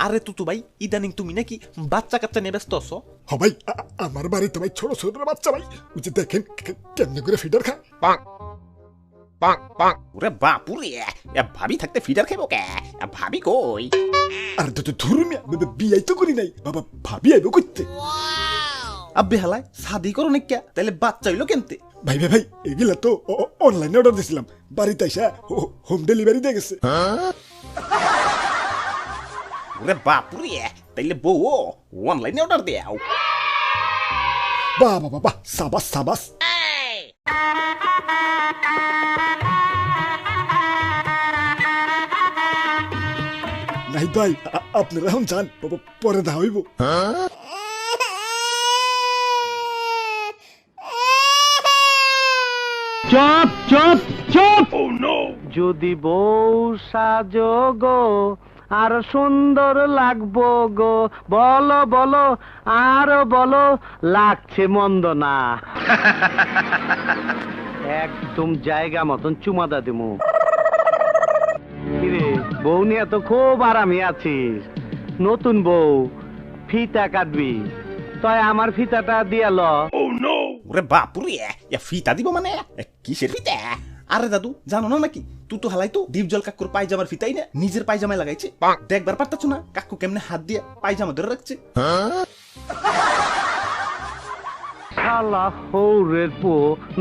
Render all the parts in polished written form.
আরে তুতু ভাই ইদানিং তুমি নাকি বাচ্চা কাচ্চা নিয়ে ব্যস্ত আছো? হ ভাই, আমার বাড়িতে ভাই ছোট ছোট বাচ্চা ভাই, ওই যে দেখেন কেমনে করে ফিডার খায়। ওরে বাপুরে, ভাবি থাকতে ফিডার খাইবো কে? ভাবি কই? আর তো ধর্মিয়া বিয়াই তো করি নাই বাবা, ভাবি আইব করতে। আব্বে হালায় শাদি করো নাকি? তাহলে বাচ্চা হইলো কেনতে? ভাই ভাই ভাই, এগুলা তো অনলাইনে অর্ডার দিছিলাম, বাড়িতে আইসা হোম ডেলিভারি দিয়ে গেছে। ওরে বাপুরে, তাইলে বউ অনলাইনে অর্ডার দেও? বাহ বাবা বাহ, সাবাস সাবাস। নাই ভাই, আপনারা এখন যান, পরে দেখা হইব। চুপ চুপ চুপ। যদি বউ সাজো গো আর সুন্দর লাগবো গো, বলো বলো আরো বলো, লাগছে মন্দ না। একদম জায়গা মতন চুমাদা দিমু। কিরে বউ নিয়ে তো খুব আরামে আছিস। নতুন বউ, ফিতা কাটবি, তাই আমার ফিতাটা দিয়া ল। ওরে বাপুরে, ফিতা দিব মানে? কিসের ফিতা? আরে দাদু জানো না নাকি, তুতু হালাই তো ডিপজল কাকুর পায়জামার ফিতাই না নিজের পায়জামায় লাগাইছে। দেখবার পারতাছ না কাকু কেমনে হাত দিয়ে পায়জামা ধরে রাখছে? শালা হৌরের পো,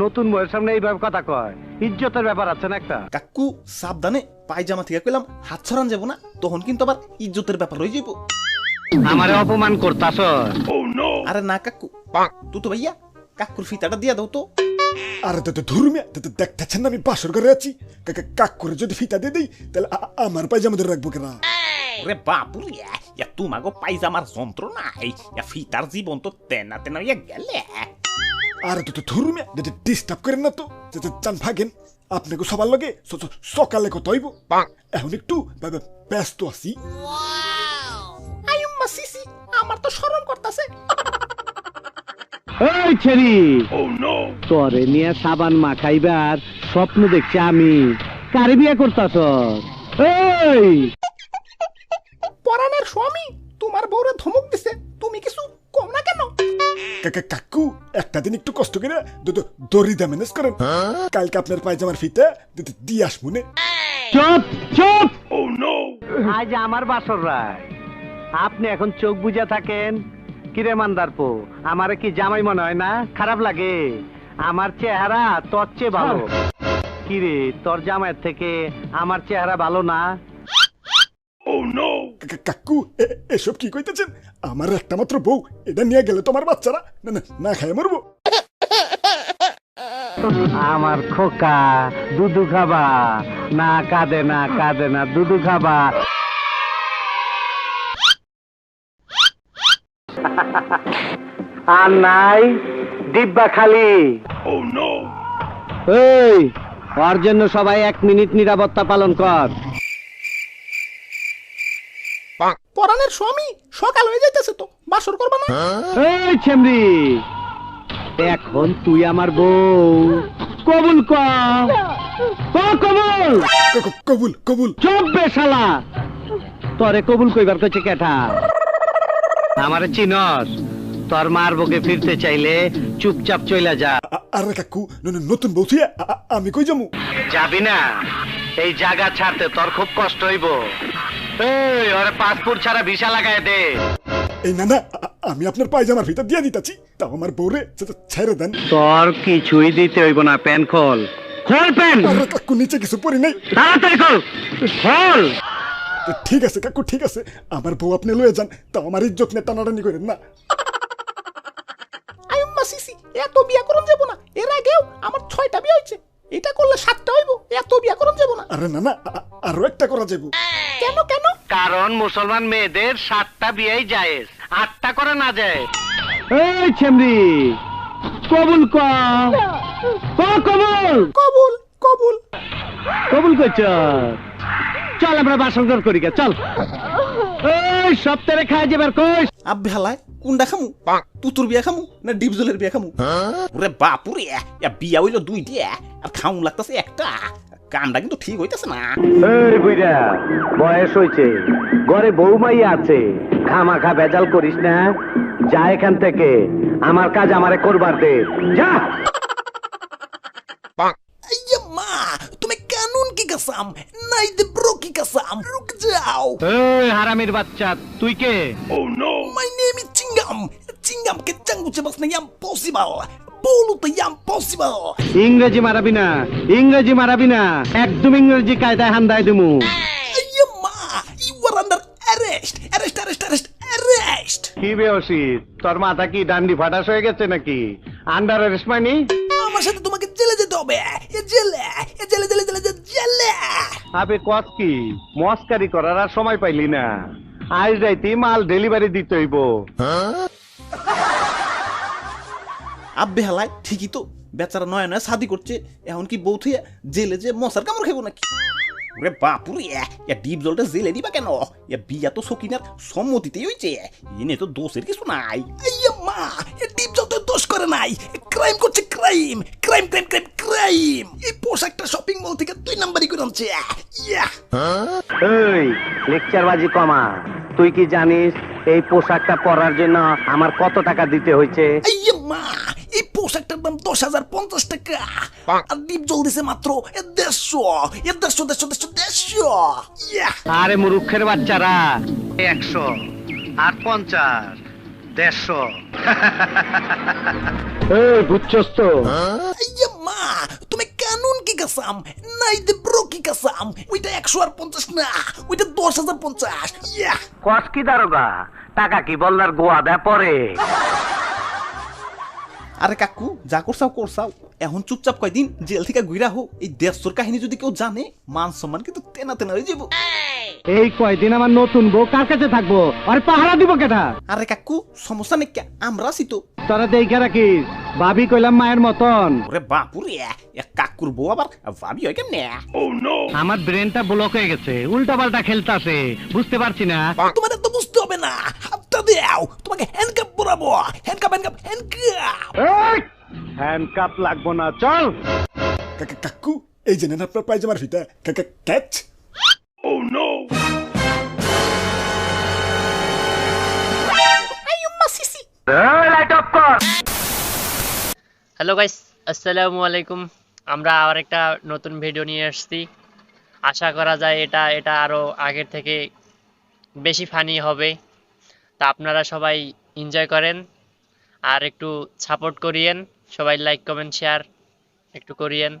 নতুন বউয়ের সামনে এইভাবে কথা কয়, ইজ্জতের ব্যাপার আছে না একটা। কাকু সাবধানে, পায়জামা থেকে কইলাম হাত ছড়ান যাবো না, তখন কিন্তু আবার ইজ্জতের ব্যাপার হয়ে যাবো। আমারে অপমান করতাছ? আরে না কাকু, তুতু ভাইয়া কাকুর ফিতাটা দিয়া দাও তো। আরে তো ধর্মিয়া, দেখতেছেন না আমি বাসর ঘরে আছি, কাক করে যদি ফিতা দিয়ে দিই তাহলে আমার পায়জামা ধরে রাখবো কেনা? ওরে বাপুরে, তোমাগো পায়জামার যন্ত্র নাই, ফিতার জীবন তো তেনা তেনা গেলে। আরে তো ধর্মিয়া, ডিস্টার্ব করেন না তো, চান ভাগেন। আপনাকে সবার লগে সকালে কত হইব, এখন একটু ব্যস্ত আছি। আয়ুম্মা সিসি, আমার তো শরম করতেছে। এই ছেড়ি, তোরে নিয়ে সাবান মাখাইবার স্বপ্ন দেখছি আমি। কারে বিয়ে করতাছ? এই পরাণের স্বামী তোমার বউরে ধমক দিছে, তুমি কিছু কম না কেন? কাকু একটা দিন একটু কষ্ট করে দড়িদা ম্যানেজ করেন, কালকে আপনার পায়জামার ফিতা দিয়ে আসমুনে। চুপ চুপ। আজ আমার বাসর রায়, আপনি এখন চোখ বুঝা থাকেন। কিরে মান্দারপো, আমারে কি জামাই মনে হয় না? খারাপ লাগে? আমার চেহারা তোর চেয়ে ভালো। কিরে তোর জামাইয়ের থেকে আমার চেহারা ভালো না? কাকু এসব কি কইতেছেন? আমার একটা মাত্র বউ, এটা নিয়ে গেলে তোমার বাচ্চারা না খায় মরবো। আমার খোকা দুধু খাবা না? কাঁদে না কাঁদে না, দুধু খাবা। আর নাই ডিব্বা খালি। এই ওর জন্য সবাই 1 মিনিট নিরাপত্তা পালন কর। পরাণের স্বামী সকাল হয়ে যাইতেছে তো, বাসর করবা না? এই ছেমরি, এখন তুই আমার বউ কবুল কর। কবুল কবুল কবুল। চুপ বে শালা, তোরে কবুল কইবার কইছে কেটা? আমারে চিনস? তোর মার বুকে ফিরতে চাইলে চুপচাপ চইলা যা। আরে কাকু, নতুন বউ থুইয়া আমি কই যামু? যাবি না? এই জায়গা ছাড়তে তোর খুব কষ্ট হইব। এই ওরে পাসপোর্ট ছাড়া ভিসা লাগায় দে। এই না না, আমি আপনার পায়জামার ফিতা দিয়ে দিতাছি, তাও আমার বউরে ছেড়ে দেন। তোর কিছুই দিতে হইব না, প্যান খোল। খোল প্যান। আরে কাকু, নিচে কিছু পরি নাই। তাড়াতাড়ি খোল, খোল। ঠিক আছে কাকু, ঠিক আছে, আমার বউ আপনি লয়ে যান, তাও আমার ইজ্জত নিয়ে টানাটানি করেন না। আয়ুম্মা সিসি, এত বিয়া করন যাব না? এর আগেও আমার 6টা বিয়ে হয়েছে, এটা করলে 7টা হইব। এত বিয়া করন যাব না? আরে না না, আরো একটা করা যাবো। কেন কেন? কারণ মুসলমান মেয়েদের 7টা বিয়েই জায়েজ, 8টা করে না যায়। এই ছেমরি, কবুল কর। কবুল কবুল কবুল কবুল করছ? চল আমরা বাসর ঘর করি গে, চল। এই সপ্তাহে খাই যাবার কইস। আব্বে হালায় কোনটা খামু? তুতুর বিয়া খামু না ডিপজলের বিয়া খামু? ওরে বাপুরে, বিয়া হইলো 2টা আর খাউন লাগতাছে একটা। কামটা কিন্তু ঠিক হইতেছে না। এই বুইড়া, বয়স হইছে, ঘরে বৌমাই আছে, খামাখা ভেজাল করিস না। যা এখান থেকে, আমার কাজ আমারে করবার দে, যা। अय्या माँ तुम्हें कानून की कसम नहीं दे ब्रो की कसम रुक जाओ এই হারামির বাচ্চা, তুই কে? My name is Chingam Chingam के चंगू से बसना impossible बोलू तो impossible ইংরেজি মারাবি না, ইংরেজি মারাবি না, একদম ইংরেজি কায়দায় হান্দায় দিমু। अय्या माँ you are under arrest arrest কি বেহসি, তোর মাথা কি ডান্ডি ফাটাস হয়ে গেছে নাকি? আন্ডার অ্যারেস্ট মানে? আমার সাথে তোমাকে জেলে যেতে হবে জেলে জেলে জেলে জেলে জেলে আবে কস কি, মস্কারি করার আর সময় পাইলি না। আজ রাইতে মাল ডেলিভারি দিতে হইব। আব্বে হালায় ঠিকই তো, বেচারা নয় নয় শাদি করছে, এখন কি বউ থুয়ে জেলে যে মশার কামড় খাবো নাকি? ওরে বাপুরে, ডিপ জলটা জেলে দিবা কেন? বিয়া তো সকিনার সম্মতিতেই হইছে, এনে তো দোষের কিছু নাই। अय्या माँ ये ডিপ জল তো দোষ করে নাই, ক্রাইম করছে crime crime crime crime crime এই পোশাকটা শপিং মল থেকে 2 নাম্বারই করে আনছে ইয়া এই লেকচারবাজি কমা, তুই কি জানিস এই পোশাকটা পরার জন্য আমার কত টাকা দিতে হয়েছে? अय्या माँ এই পোশাকটার দাম 10,050 টাকা আর ডিপ জল দিছে মাত্র 150 ইয়া আরে মুরুখের বাচ্চারা, 100 আর 50 150। এই বুঝছস তো? अय्या माँ तुम्हें कानून की कसम नहीं दे ब्रो की कसम ওইটা 150 না ওইটা 10,050 ইয়া কস কি দারোগা, টাকা কি বললার গোয়া দেয় পরে? আরে কাকু যা করছাও করছাও, এখন চুপচাপ কয়দিন জেল থেকে ঘুরা হোক। এই দেড়শোর কাহিনী যদি কেউ জানে, মান সম্মান কিন্তু তেনা তেনা হয়ে যাবো। এই কয়দিন আমার নতুন বউ কার কাছে থাকবো, আর পাহারা দিব কেটা? আরে কাকু সমস্যা নেই, আমরা আছি তো। তোরা দেখে রাখিস, ভাবি কইলাম মায়ের মতন। ওরে বাপুরে, কাকুর বউ আবার ভাবি হয় কেমনে? আমার ব্রেনটা ব্লক হয়ে গেছে, উল্টা পাল্টা খেলতাছে, বুঝতে পারছি না। তোমার তো বুঝতে হবে না, হাতটা দাও তোমাকে হ্যান্ডকাপ পরাবো হ্যান্ডকাপ হ্যান্ডকাপ লাগবো না, চল। কাকু এই যে নেন আপনার পায়জামার ফিতা ক্যাচ লাইট অফ কর। হ্যালো গাইস, আসসালামু আলাইকুম। আমরা আবার একটা নতুন ভিডিও নিয়ে আসছি। আশা করা যায় এটা আরো আগের থেকে বেশি ফানি হবে। তা আপনারা সবাই এনজয় করেন আর একটু সাপোর্ট করিয়েন, সবাই লাইক কমেন্ট শেয়ার একটু করিয়েন।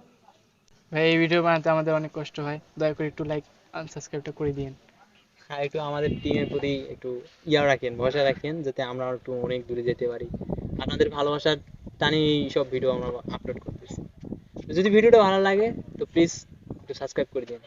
ভাই এই ভিডিও বানাতে আমাদের অনেক কষ্ট হয়, দয়া করে একটু লাইক আর সাবস্ক্রাইবটা করে দিন। আর একটু আমাদের টিমের প্রতি একটু রাখেন, ভরসা রাখেন, যাতে আমরা একটু অনেক দূরে যেতে পারি। আপনাদের ভালোবাসার টানে সব ভিডিও আমরা আপলোড করতেছি। যদি ভিডিওটা ভালো লাগে তো প্লিজ একটু সাবস্ক্রাইব করে দিন।